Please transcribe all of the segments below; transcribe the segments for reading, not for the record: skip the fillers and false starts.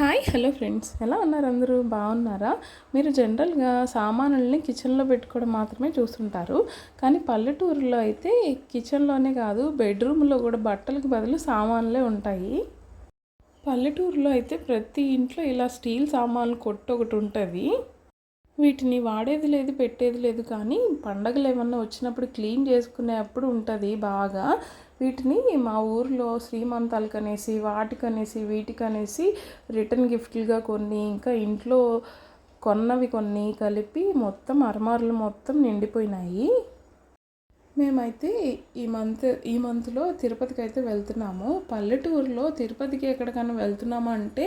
Hi hello friends, ఎలా ఉన్నారు? అందరూ బాగున్నారా? మీరు జనరల్గా సామానుల్ని కిచెన్లో పెట్టుకోవడం మాత్రమే చూస్తుంటారు. కానీ పల్లెటూరులో అయితే కిచెన్లోనే కాదు, బెడ్రూమ్లో కూడా బట్టలకు బదులు సామాన్లే ఉంటాయి. పల్లెటూరులో అయితే ప్రతి ఇంట్లో ఇలా స్టీల్ సామాన్లు కొట్టు ఒకటి ఉంటుంది. వీటిని వాడేది లేదు, పెట్టేది లేదు. కానీ పండగలు ఏమన్నా వచ్చినప్పుడు క్లీన్ చేసుకునేప్పుడు ఉంటుంది బాగా. వీటిని మా ఊర్లో శ్రీమంతాలకనేసి, వాటికనేసి, వీటికనేసి రిటర్న్ గిఫ్ట్లుగా కొన్ని, ఇంకా ఇంట్లో కొన్నవి కొన్ని కలిపి మొత్తం అరమార్లు మొత్తం నిండిపోయినాయి. మేమైతే ఈ మంత్లో తిరుపతికి అయితే వెళ్తున్నాము. పల్లెటూరులో తిరుపతికి ఎక్కడికైనా వెళ్తున్నాము అంటే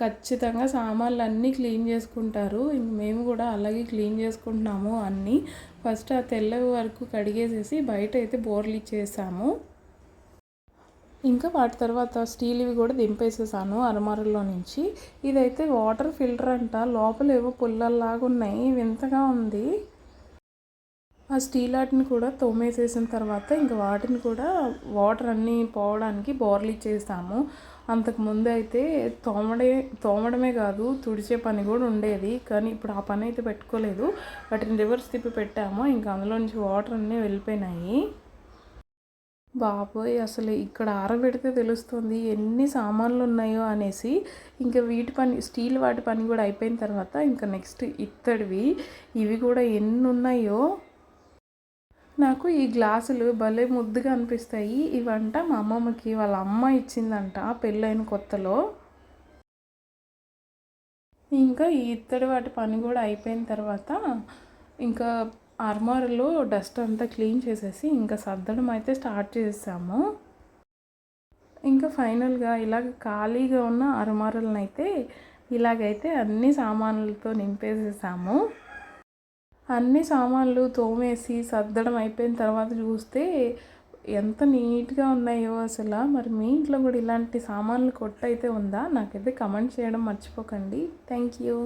ఖచ్చితంగా సామాన్లు అన్నీ క్లీన్ చేసుకుంటారు. ఇంక మేము కూడా అలాగే క్లీన్ చేసుకుంటున్నాము అన్నీ. ఫస్ట్ ఆ తెల్లవి వరకు కడిగేసేసి బయట అయితే బోర్లు ఇచ్చేసాము. ఇంకా వాటి తర్వాత స్టీల్వి కూడా దింపేసేసాను అరమారుల్లో నుంచి. ఇదైతే వాటర్ ఫిల్టర్ అంట, లోపల ఏవో పుల్లల్లాగా ఉన్నాయి, వింతగా ఉంది. ఆ స్టీల్ వాటిని కూడా తోమేసేసిన తర్వాత ఇంకా వాటిని కూడా వాటర్ అన్నీ పోవడానికి బోర్లు ఇచ్చేసాము. అంతకుముందు అయితే తోమడమే కాదు, తుడిచే పని కూడా ఉండేది. కానీ ఇప్పుడు ఆ పని అయితే పెట్టుకోలేదు. వాటిని రివర్స్ తిప్పి పెట్టాము. ఇంకా అందులో నుంచి వాటర్ అన్నీ వెళ్ళిపోయినాయి. బాబోయ్, అసలు ఇక్కడ ఆరబెడితే తెలుస్తుంది ఎన్ని సామాన్లు ఉన్నాయో అనేసి. ఇంకా వీటి పని, స్టీల్ వాటి పని కూడా అయిపోయిన తర్వాత ఇంకా నెక్స్ట్ ఇత్తడివి, ఇవి కూడా ఎన్ని ఉన్నాయో. నాకు ఈ గ్లాసులు భలే ముద్దుగా అనిపిస్తాయి. ఇవంట మా అమ్మమ్మకి వాళ్ళ అమ్మ ఇచ్చిందంట పెళ్ళైన కొత్తలో. ఇంకా ఈ ఇత్తడి వాటి పని కూడా అయిపోయిన తర్వాత ఇంకా అర్మారులో డస్ట్ అంతా క్లీన్ చేసేసి ఇంకా సర్దడం అయితే స్టార్ట్ చేసాము. ఇంకా ఫైనల్గా ఇలాగ ఖాళీగా ఉన్న అర్మారులను అయితే ఇలాగైతే అన్ని సామాన్లతో నింపేసేసాము. అన్ని సామాన్లు తోమేసి సర్దడం అయిపోయిన తర్వాత చూస్తే ఎంత నీట్గా ఉన్నాయో అసలు. మరి మీ ఇంట్లో కూడా ఇలాంటి సామాన్లు కొట్టు అయితే ఉందా? నాకైతే కమెంట్ చేయడం మర్చిపోకండి. Thank you.